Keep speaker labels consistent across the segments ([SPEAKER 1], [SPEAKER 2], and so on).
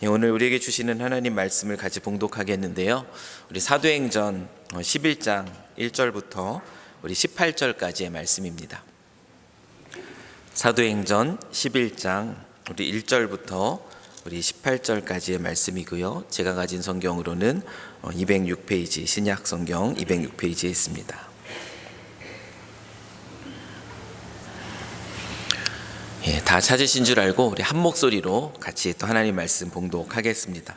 [SPEAKER 1] 오늘 우리에게 주시는 하나님 말씀을 같이 봉독하겠는데요. 우리 사도행전 11장 1절부터 우리 18절까지의 말씀입니다. 사도행전 11장 우리 1절부터 우리 18절까지의 말씀이고요. 제가 가진 성경으로는 206페이지, 신약 성경 206페이지에 있습니다. 다 찾으신 줄 알고 우리 한 목소리로 같이 또 하나님 말씀 봉독하겠습니다.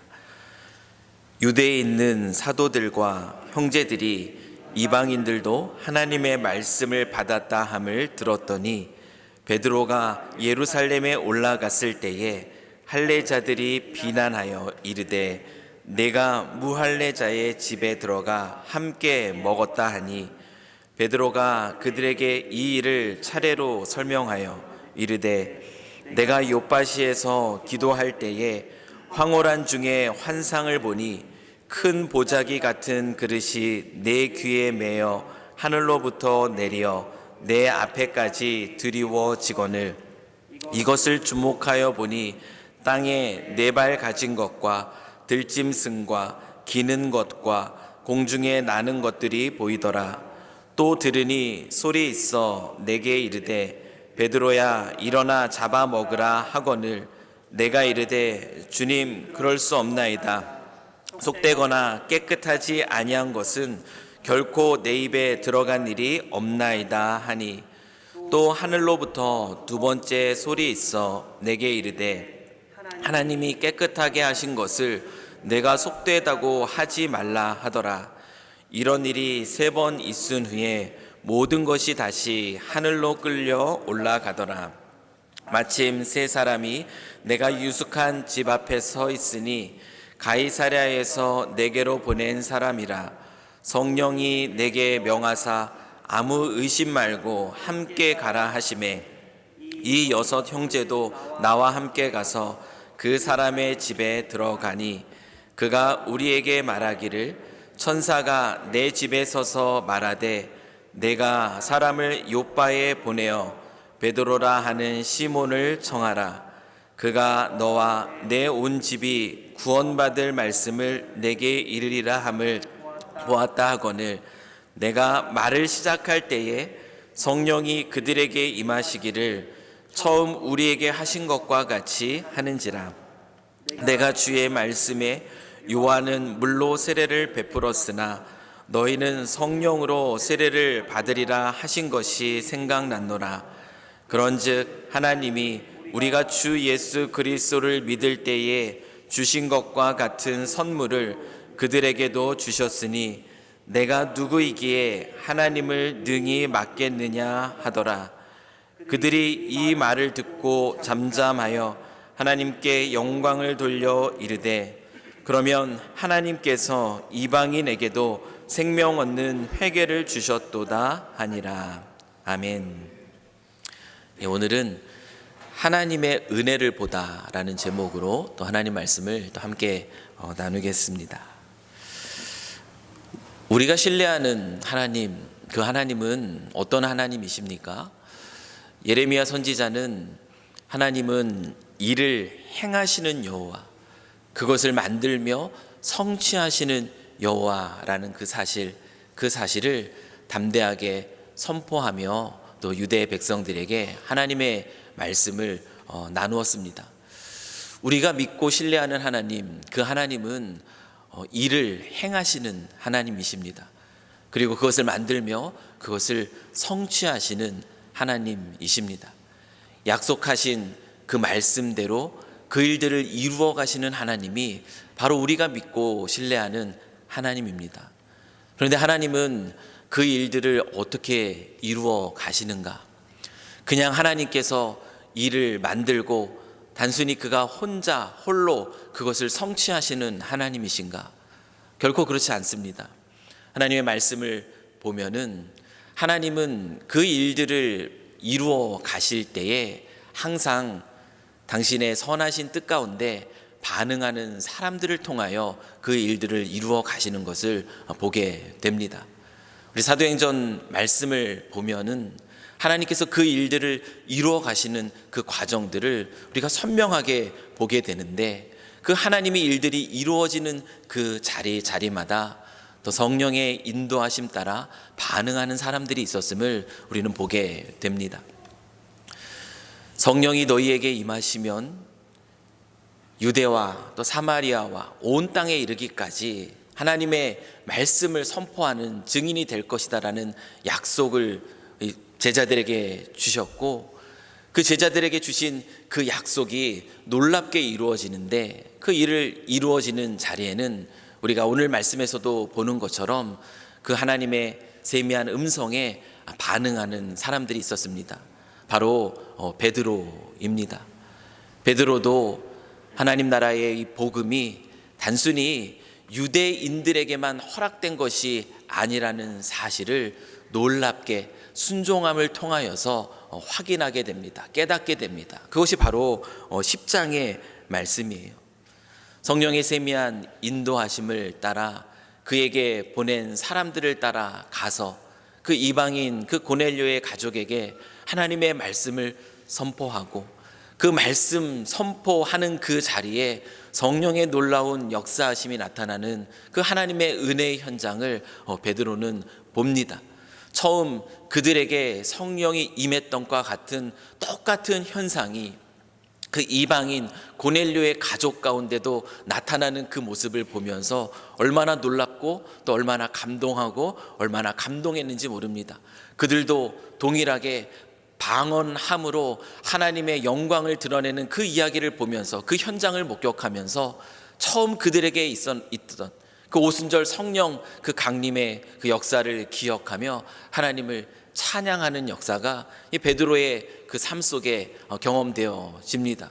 [SPEAKER 1] 유대에 있는 사도들과 형제들이 이방인들도 하나님의 말씀을 받았다 함을 들었더니 베드로가 예루살렘에 올라갔을 때에 할례자들이 비난하여 이르되 내가 무할례자의 집에 들어가 함께 먹었다 하니 베드로가 그들에게 이 일을 차례로 설명하여 이르되 내가 욥바시에서 기도할 때에 황홀한 중에 환상을 보니 큰 보자기 같은 그릇이 내 귀에 매어 하늘로부터 내려 내 앞에까지 드리워지거늘 이것을 주목하여 보니 땅에 네 발 가진 것과 들짐승과 기는 것과 공중에 나는 것들이 보이더라. 또 들으니 소리 있어 내게 이르되 베드로야 일어나 잡아먹으라 하거늘 내가 이르되 주님 그럴 수 없나이다. 속되거나 깨끗하지 아니한 것은 결코 내 입에 들어간 일이 없나이다 하니 또 하늘로부터 두 번째 소리 있어 내게 이르되 하나님이 깨끗하게 하신 것을 내가 속되다고 하지 말라 하더라. 이런 일이 3번 있은 후에 모든 것이 다시 하늘로 끌려 올라가더라. 마침 3사람이 내가 유숙한 집 앞에 서 있으니 가이사랴에서 내게로 보낸 사람이라. 성령이 내게 명하사 아무 의심 말고 함께 가라 하시매 이 6 형제도 나와 함께 가서 그 사람의 집에 들어가니 그가 우리에게 말하기를 천사가 내 집에 서서 말하되 내가 사람을 욥바에 보내어 베드로라 하는 시몬을 청하라. 그가 너와 내 온 집이 구원받을 말씀을 내게 이르리라 함을 보았다 하거늘 내가 말을 시작할 때에 성령이 그들에게 임하시기를 처음 우리에게 하신 것과 같이 하는지라. 내가 주의 말씀에 요한은 물로 세례를 베풀었으나 너희는 성령으로 세례를 받으리라 하신 것이 생각났노라. 그런즉 하나님이 우리가 주 예수 그리스도를 믿을 때에 주신 것과 같은 선물을 그들에게도 주셨으니 내가 누구이기에 하나님을 능히 맡겠느냐 하더라. 그들이 이 말을 듣고 잠잠하여 하나님께 영광을 돌려 이르되 그러면 하나님께서 이방인에게도 생명 얻는 회개를 주셨도다 하니라. 아멘. 오늘은 하나님의 은혜를 보다라는 제목으로 또 하나님 말씀을 또 함께 나누겠습니다. 우리가 신뢰하는 하나님, 그 하나님은 어떤 하나님이십니까? 예레미야 선지자는 하나님은 일을 행하시는 여호와, 그것을 만들며 성취하시는 여호와라는 그 사실을 담대하게 선포하며 또 유대 백성들에게 하나님의 말씀을 나누었습니다. 우리가 믿고 신뢰하는 하나님, 그 하나님은 일을 행하시는 하나님이십니다. 그리고 그것을 만들며 그것을 성취하시는 하나님이십니다. 약속하신 그 말씀대로 그 일들을 이루어 가시는 하나님이 바로 우리가 믿고 신뢰하는 하나님입니다. 그런데 하나님은 그 일들을 어떻게 이루어 가시는가? 그냥 하나님께서 일을 만들고 단순히 그가 홀로 그것을 성취하시는 하나님이신가? 결코 그렇지 않습니다. 하나님의 말씀을 보면은 하나님은 그 일들을 이루어 가실 때에 항상 당신의 선하신 뜻 가운데 반응하는 사람들을 통하여 그 일들을 이루어 가시는 것을 보게 됩니다. 우리 사도행전 말씀을 보면은 하나님께서 그 일들을 이루어 가시는 그 과정들을 우리가 선명하게 보게 되는데 그 하나님의 일들이 이루어지는 그 자리마다 또 성령의 인도하심 따라 반응하는 사람들이 있었음을 우리는 보게 됩니다. 성령이 너희에게 임하시면 유대와 또 사마리아와 온 땅에 이르기까지 하나님의 말씀을 선포하는 증인이 될 것이다라는 약속을 제자들에게 주셨고, 그 제자들에게 주신 그 약속이 놀랍게 이루어지는데, 그 일을 이루어지는 자리에는 우리가 오늘 말씀에서도 보는 것처럼 그 하나님의 세미한 음성에 반응하는 사람들이 있었습니다. 바로 베드로입니다. 베드로도 하나님 나라의 이 복음이 단순히 유대인들에게만 허락된 것이 아니라는 사실을 놀랍게 순종함을 통하여서 확인하게 됩니다. 깨닫게 됩니다. 그것이 바로 10장의 말씀이에요. 성령의 세미한 인도하심을 따라 그에게 보낸 사람들을 따라 가서 그 이방인 그 고넬료의 가족에게 하나님의 말씀을 선포하고, 그 말씀 선포하는 그 자리에 성령의 놀라운 역사하심이 나타나는 그 하나님의 은혜의 현장을 베드로는 봅니다. 처음 그들에게 성령이 임했던 것과 같은 똑같은 현상이 그 이방인 고넬료의 가족 가운데도 나타나는 그 모습을 보면서 얼마나 놀랍고 또 얼마나 감동하고 얼마나 감동했는지 모릅니다. 그들도 동일하게 방언함으로 하나님의 영광을 드러내는 그 이야기를 보면서, 그 현장을 목격하면서 처음 그들에게 있던 그 오순절 성령 그 강림의 그 역사를 기억하며 하나님을 찬양하는 역사가 이 베드로의 그 삶 속에 경험되어집니다.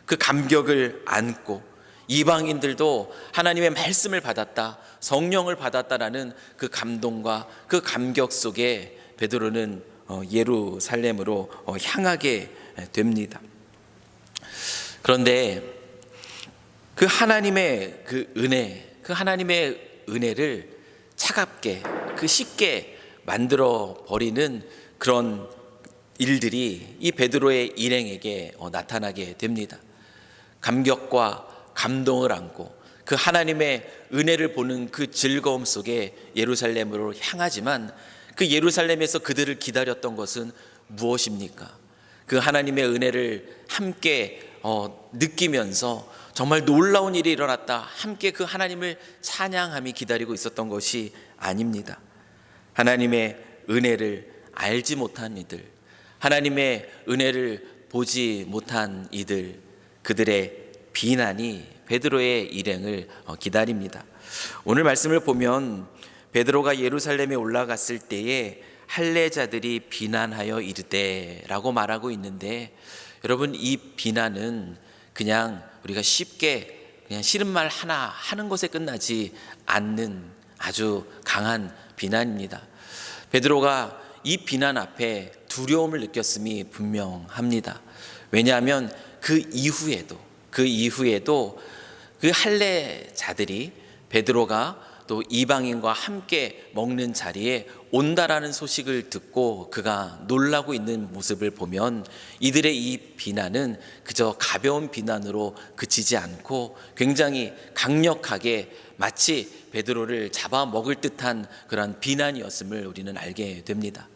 [SPEAKER 1] 그 감격을 안고 이방인들도 하나님의 말씀을 받았다, 성령을 받았다라는 그 감동과 그 감격 속에 베드로는 예루살렘으로 향하게 됩니다. 그런데 그 하나님의 그 은혜, 그 하나님의 은혜를 차갑게, 그 쉽게 만들어 버리는 그런 일들이 이 베드로의 일행에게 나타나게 됩니다. 감격과 감동을 안고 그 하나님의 은혜를 보는 그 즐거움 속에 예루살렘으로 향하지만, 그 예루살렘에서 그들을 기다렸던 것은 무엇입니까? 그 하나님의 은혜를 함께 느끼면서 정말 놀라운 일이 일어났다, 함께 그 하나님을 찬양함이 기다리고 있었던 것이 아닙니다. 하나님의 은혜를 알지 못한 이들, 하나님의 은혜를 보지 못한 이들, 그들의 비난이 베드로의 일행을 기다립니다. 오늘 말씀을 보면 베드로가 예루살렘에 올라갔을 때에 할례자들이 비난하여 이르되라고 말하고 있는데, 여러분, 이 비난은 그냥 우리가 쉽게 그냥 싫은 말 하나 하는 것에 끝나지 않는 아주 강한 비난입니다. 베드로가 이 비난 앞에 두려움을 느꼈음이 분명합니다. 왜냐하면 그 이후에도 그 할례자들이 베드로가 또 이방인과 함께 먹는 자리에 온다라는 소식을 듣고 그가 놀라고 있는 모습을 보면 이들의 이 비난은 그저 가벼운 비난으로 그치지 않고 굉장히 강력하게 마치 베드로를 잡아먹을 듯한 그런 비난이었음을 우리는 알게 됩니다.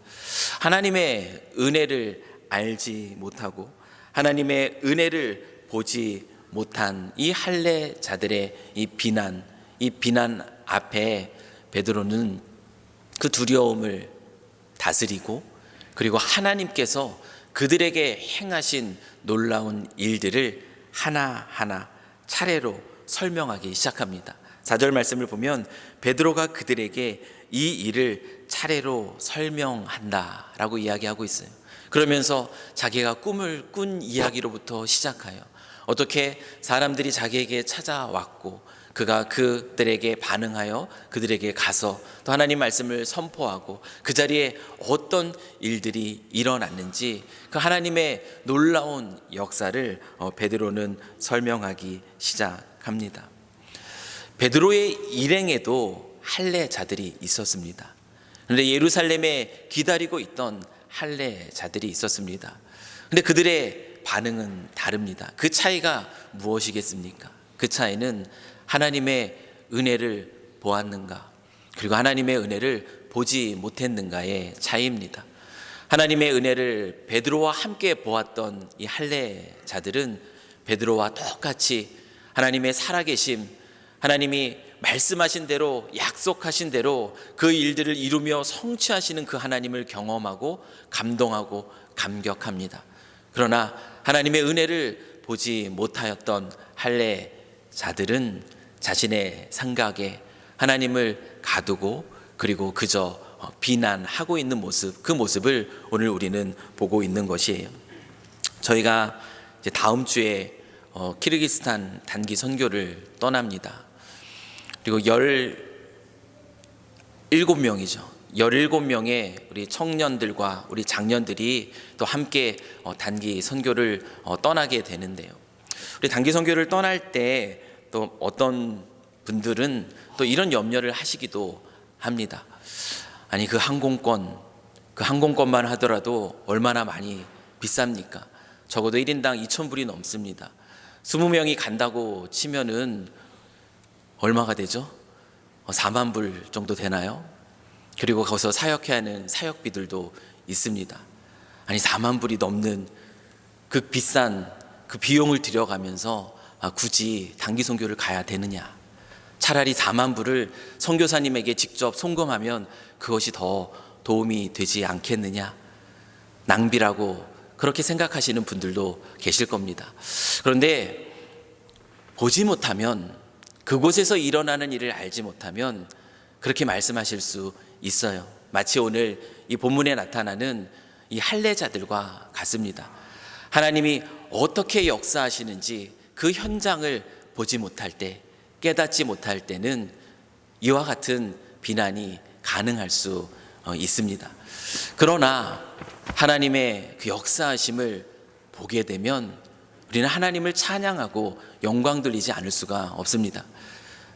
[SPEAKER 1] 하나님의 은혜를 알지 못하고 하나님의 은혜를 보지 못한 이 할례자들의 이 비난 앞에 베드로는 그 두려움을 다스리고, 그리고 하나님께서 그들에게 행하신 놀라운 일들을 하나하나 차례로 설명하기 시작합니다. 4절 말씀을 보면 베드로가 그들에게 이 일을 차례로 설명한다라고 이야기하고 있어요. 그러면서 자기가 꿈을 꾼 이야기로부터 시작하여 어떻게 사람들이 자기에게 찾아왔고 그가 그들에게 반응하여 그들에게 가서 또 하나님 말씀을 선포하고 그 자리에 어떤 일들이 일어났는지 그 하나님의 놀라운 역사를 베드로는 설명하기 시작합니다. 베드로의 일행에도 할례자들이 있었습니다. 그런데 예루살렘에 기다리고 있던 할례자들이 있었습니다. 그런데 그들의 반응은 다릅니다. 그 차이가 무엇이겠습니까? 그 차이는 하나님의 은혜를 보았는가, 그리고 하나님의 은혜를 보지 못했는가의 차이입니다. 하나님의 은혜를 베드로와 함께 보았던 이 할례자들은 베드로와 똑같이 하나님의 살아계심, 하나님이 말씀하신 대로, 약속하신 대로 그 일들을 이루며 성취하시는 그 하나님을 경험하고 감동하고 감격합니다. 그러나 하나님의 은혜를 보지 못하였던 할례자들은 자신의 생각에 하나님을 가두고 그리고 그저 비난하고 있는 모습, 그 모습을 오늘 우리는 보고 있는 것이에요. 저희가 이제 다음 주에 키르기스탄 단기 선교를 떠납니다. 그리고 17명이죠. 17명의 우리 청년들과 우리 장년들이 또 함께 단기 선교를 떠나게 되는데요. 우리 단기 선교를 떠날 때 또 어떤 분들은 또 이런 염려를 하시기도 합니다. 아니, 그 항공권만 하더라도 얼마나 많이 비쌉니까? 적어도 1인당 2,000불이 넘습니다. 20명이 간다고 치면은 얼마가 되죠? 4만 불 정도 되나요? 그리고 거기서 사역해야 하는 사역비들도 있습니다. 아니, 4만 불이 넘는 그 비싼 그 비용을 들여가면서 굳이 단기 선교를 가야 되느냐? 차라리 4만 불을 선교사님에게 직접 송금하면 그것이 더 도움이 되지 않겠느냐? 낭비라고 그렇게 생각하시는 분들도 계실 겁니다. 그런데 보지 못하면, 그곳에서 일어나는 일을 알지 못하면 그렇게 말씀하실 수 있어요. 마치 오늘 이 본문에 나타나는 이 할례자들과 같습니다. 하나님이 어떻게 역사하시는지 그 현장을 보지 못할 때, 깨닫지 못할 때는 이와 같은 비난이 가능할 수 있습니다. 그러나 하나님의 그 역사하심을 보게 되면 우리는 하나님을 찬양하고 영광 돌리지 않을 수가 없습니다.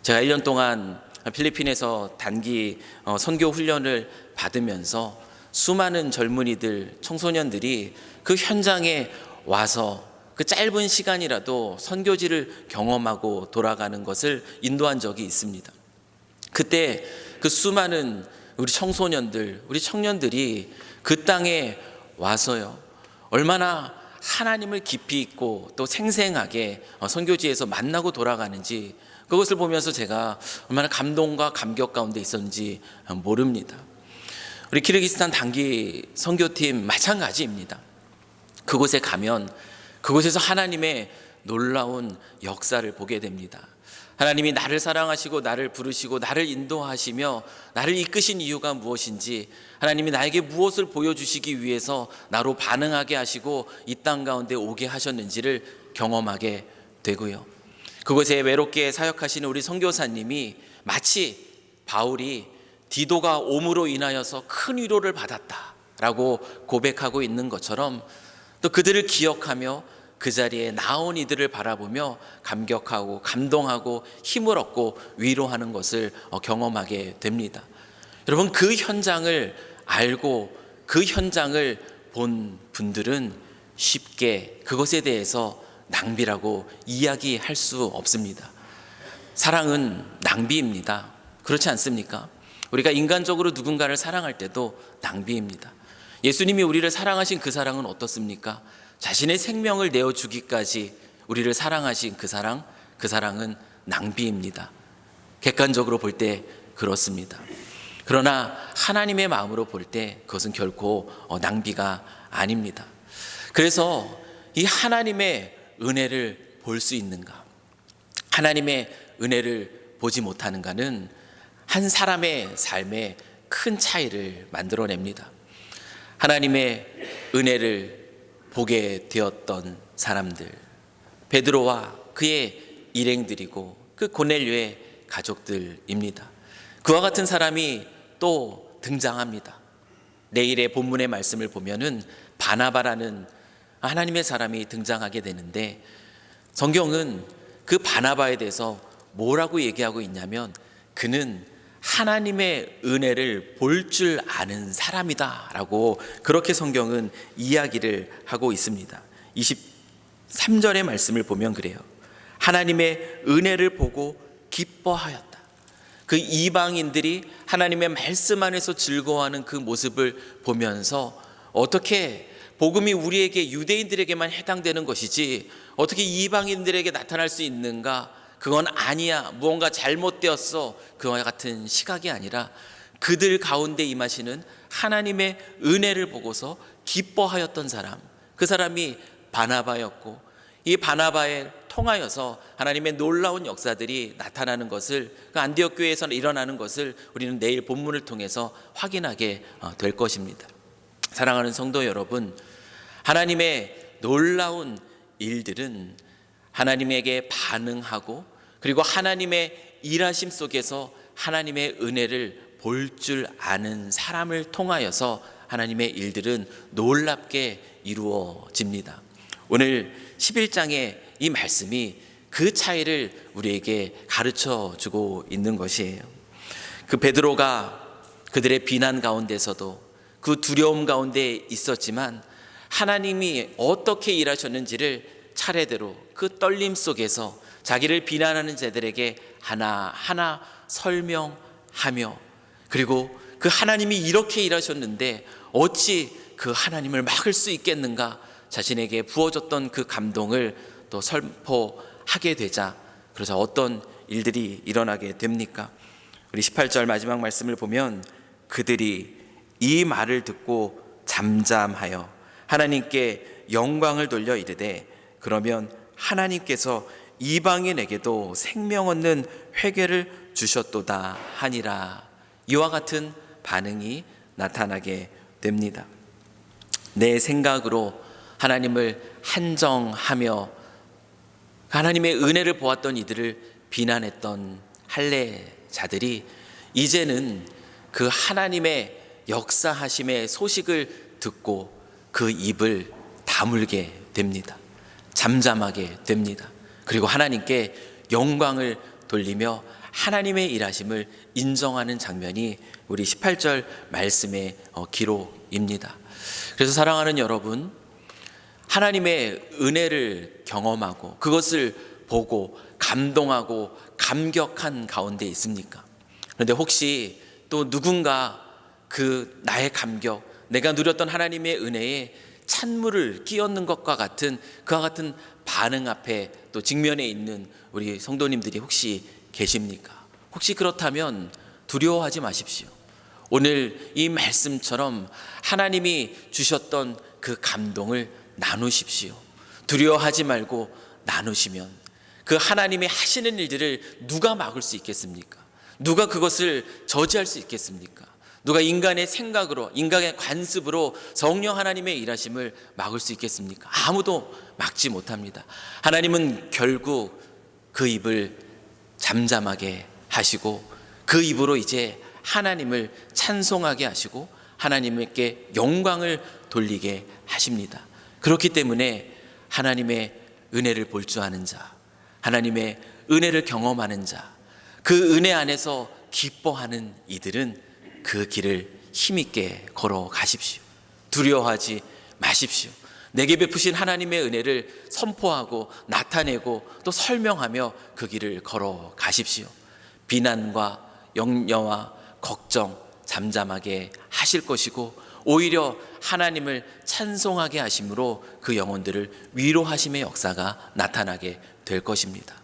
[SPEAKER 1] 제가 1년 동안 필리핀에서 단기 선교 훈련을 받으면서 수많은 젊은이들, 청소년들이 그 현장에 와서 그 짧은 시간이라도 선교지를 경험하고 돌아가는 것을 인도한 적이 있습니다. 그때 그 수많은 우리 청소년들, 우리 청년들이 그 땅에 와서요, 얼마나 하나님을 깊이 있고 또 생생하게 선교지에서 만나고 돌아가는지, 그것을 보면서 제가 얼마나 감동과 감격 가운데 있었는지 모릅니다. 우리 키르기스탄 단기 선교팀 마찬가지입니다. 그곳에 가면 그곳에서 하나님의 놀라운 역사를 보게 됩니다. 하나님이 나를 사랑하시고 나를 부르시고 나를 인도하시며 나를 이끄신 이유가 무엇인지, 하나님이 나에게 무엇을 보여주시기 위해서 나로 반응하게 하시고 이 땅 가운데 오게 하셨는지를 경험하게 되고요. 그곳에 외롭게 사역하시는 우리 선교사님이 마치 바울이 디도가 옴으로 인하여서 큰 위로를 받았다라고 고백하고 있는 것처럼 또 그들을 기억하며 그 자리에 나온 이들을 바라보며 감격하고 감동하고 힘을 얻고 위로하는 것을 경험하게 됩니다. 여러분, 그 현장을 알고 그 현장을 본 분들은 쉽게 그것에 대해서 낭비라고 이야기할 수 없습니다. 사랑은 낭비입니다. 그렇지 않습니까? 우리가 인간적으로 누군가를 사랑할 때도 낭비입니다. 예수님이 우리를 사랑하신 그 사랑은 어떻습니까? 자신의 생명을 내어주기까지 우리를 사랑하신 그 사랑은 낭비입니다. 객관적으로 볼 때 그렇습니다. 그러나 하나님의 마음으로 볼 때 그것은 결코 낭비가 아닙니다. 그래서 이 하나님의 은혜를 볼 수 있는가, 하나님의 은혜를 보지 못하는가는 한 사람의 삶에 큰 차이를 만들어냅니다. 하나님의 은혜를 보게 되었던 사람들, 베드로와 그의 일행들이고 그 고넬료의 가족들입니다. 그와 같은 사람이 또 등장합니다. 내일의 본문의 말씀을 보면은 바나바라는 하나님의 사람이 등장하게 되는데, 성경은 그 바나바에 대해서 뭐라고 얘기하고 있냐면 그는 하나님의 은혜를 볼 줄 아는 사람이다 라고 그렇게 성경은 이야기를 하고 있습니다. 23절의 말씀을 보면 그래요. 하나님의 은혜를 보고 기뻐하였다. 그 이방인들이 하나님의 말씀 안에서 즐거워하는 그 모습을 보면서 어떻게 복음이 우리에게 유대인들에게만 해당되는 것이지 어떻게 이방인들에게 나타날 수 있는가? 그건 아니야. 무언가 잘못되었어. 그와 같은 시각이 아니라 그들 가운데 임하시는 하나님의 은혜를 보고서 기뻐하였던 사람, 그 사람이 바나바였고, 이 바나바에 통하여서 하나님의 놀라운 역사들이 나타나는 것을, 그 안디옥 교회에서 일어나는 것을 우리는 내일 본문을 통해서 확인하게 될 것입니다. 사랑하는 성도 여러분, 하나님의 놀라운 일들은 하나님에게 반응하고 그리고 하나님의 일하심 속에서 하나님의 은혜를 볼 줄 아는 사람을 통하여서 하나님의 일들은 놀랍게 이루어집니다. 오늘 11장의 이 말씀이 그 차이를 우리에게 가르쳐 주고 있는 것이에요. 그 베드로가 그들의 비난 가운데서도 그 두려움 가운데 있었지만 하나님이 어떻게 일하셨는지를 차례대로 그 떨림 속에서 자기를 비난하는 자들에게 하나하나 설명하며, 그리고 그 하나님이 이렇게 일하셨는데 어찌 그 하나님을 막을 수 있겠는가, 자신에게 부어졌던 그 감동을 또 선포하게 되자, 그러자 어떤 일들이 일어나게 됩니까? 우리 18절 마지막 말씀을 보면 그들이 이 말을 듣고 잠잠하여 하나님께 영광을 돌려 이르되 그러면 하나님께서 이방인에게도 생명 얻는 회개를 주셨도다 하니라. 이와 같은 반응이 나타나게 됩니다. 내 생각으로 하나님을 한정하며 하나님의 은혜를 보았던 이들을 비난했던 할례자들이 이제는 그 하나님의 역사하심의 소식을 듣고 그 입을 다물게 됩니다. 잠잠하게 됩니다. 그리고 하나님께 영광을 돌리며 하나님의 일하심을 인정하는 장면이 우리 18절 말씀의 기록입니다. 그래서 사랑하는 여러분, 하나님의 은혜를 경험하고 그것을 보고 감동하고 감격한 가운데 있습니까? 그런데 혹시 또 누군가 그 나의 감격, 내가 누렸던 하나님의 은혜에 찬물을 끼얹는 것과 같은 그와 같은 반응 앞에 또 직면해 있는 우리 성도님들이 혹시 계십니까? 혹시 그렇다면 두려워하지 마십시오. 오늘 이 말씀처럼 하나님이 주셨던 그 감동을 나누십시오. 두려워하지 말고 나누시면 그 하나님이 하시는 일들을 누가 막을 수 있겠습니까? 누가 그것을 저지할 수 있겠습니까? 누가 인간의 생각으로, 인간의 관습으로 성령 하나님의 일하심을 막을 수 있겠습니까? 아무도 막지 못합니다. 하나님은 결국 그 입을 잠잠하게 하시고 그 입으로 이제 하나님을 찬송하게 하시고 하나님께 영광을 돌리게 하십니다. 그렇기 때문에 하나님의 은혜를 볼 줄 아는 자, 하나님의 은혜를 경험하는 자, 그 은혜 안에서 기뻐하는 이들은 그 길을 힘있게 걸어가십시오. 두려워하지 마십시오. 내게 베푸신 하나님의 은혜를 선포하고 나타내고 또 설명하며 그 길을 걸어가십시오. 비난과 염려와 걱정 잠잠하게 하실 것이고 오히려 하나님을 찬송하게 하심으로 그 영혼들을 위로하심의 역사가 나타나게 될 것입니다.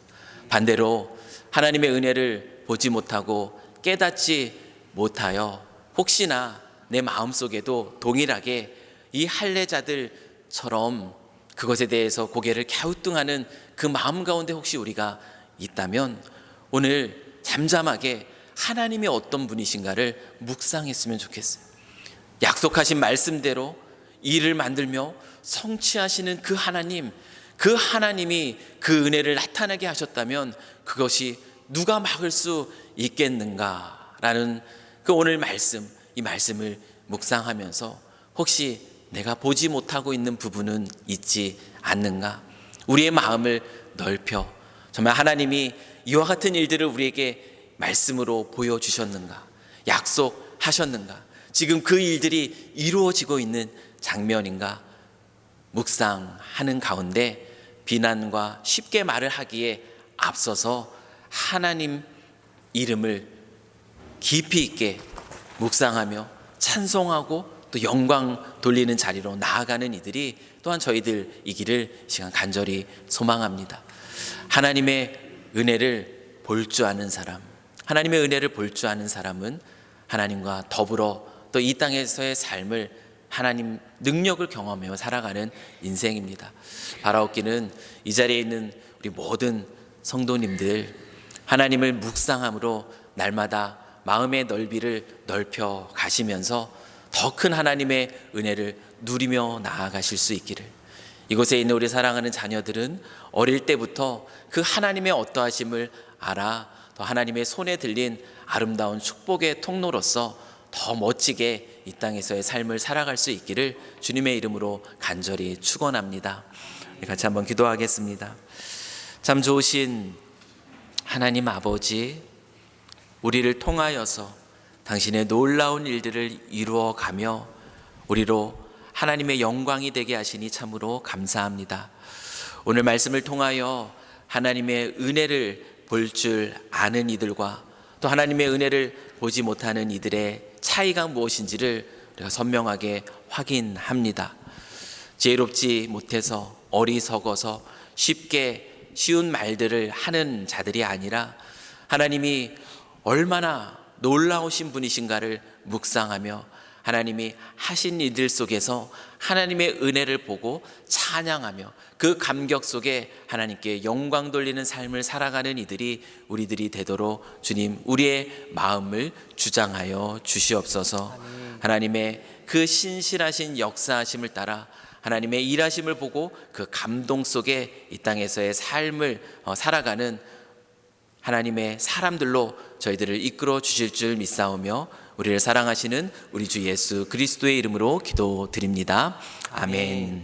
[SPEAKER 1] 반대로 하나님의 은혜를 보지 못하고 깨닫지 못하여 혹시나 내 마음속에도 동일하게 이 할례자들처럼 그것에 대해서 고개를 갸우뚱하는 그 마음 가운데 혹시 우리가 있다면 오늘 잠잠하게 하나님이 어떤 분이신가를 묵상했으면 좋겠어요. 약속하신 말씀대로 일을 만들며 성취하시는 그 하나님, 그 하나님이 그 은혜를 나타나게 하셨다면 그것이 누가 막을 수 있겠는가라는 그 오늘 말씀, 이 말씀을 묵상하면서 혹시 내가 보지 못하고 있는 부분은 있지 않는가? 우리의 마음을 넓혀 정말 하나님이 이와 같은 일들을 우리에게 말씀으로 보여주셨는가? 약속하셨는가? 지금 그 일들이 이루어지고 있는 장면인가? 묵상하는 가운데 비난과 쉽게 말을 하기에 앞서서 하나님 이름을 깊이 있게 묵상하며 찬송하고 또 영광 돌리는 자리로 나아가는 이들이 또한 저희들이기를 시간 간절히 소망합니다. 하나님의 은혜를 볼 줄 아는 사람, 하나님의 은혜를 볼 줄 아는 사람은 하나님과 더불어 또 이 땅에서의 삶을 하나님 능력을 경험하며 살아가는 인생입니다. 바라옵기는 이 자리에 있는 우리 모든 성도님들, 하나님을 묵상함으로 날마다 마음의 넓이를 넓혀 가시면서 더 큰 하나님의 은혜를 누리며 나아가실 수 있기를, 이곳에 있는 우리 사랑하는 자녀들은 어릴 때부터 그 하나님의 어떠하심을 알아 더 하나님의 손에 들린 아름다운 축복의 통로로서 더 멋지게 이 땅에서의 삶을 살아갈 수 있기를 주님의 이름으로 간절히 축원합니다. 같이 한번 기도하겠습니다. 참 좋으신 하나님 아버지, 우리를 통하여서 당신의 놀라운 일들을 이루어가며 우리로 하나님의 영광이 되게 하시니 참으로 감사합니다. 오늘 말씀을 통하여 하나님의 은혜를 볼 줄 아는 이들과 또 하나님의 은혜를 보지 못하는 이들의 차이가 무엇인지를 우리가 선명하게 확인합니다. 지혜롭지 못해서 어리석어서 쉽게 쉬운 말들을 하는 자들이 아니라 하나님이 얼마나 놀라우신 분이신가를 묵상하며 하나님이 하신 일들 속에서 하나님의 은혜를 보고 찬양하며 그 감격 속에 하나님께 영광 돌리는 삶을 살아가는 이들이 우리들이 되도록 주님 우리의 마음을 주장하여 주시옵소서. 하나님의 그 신실하신 역사하심을 따라 하나님의 일하심을 보고 그 감동 속에 이 땅에서의 삶을 살아가는 하나님의 사람들로 저희들을 이끌어 주실 줄 믿사오며 우리를 사랑하시는 우리 주 예수 그리스도의 이름으로 기도드립니다. 아멘.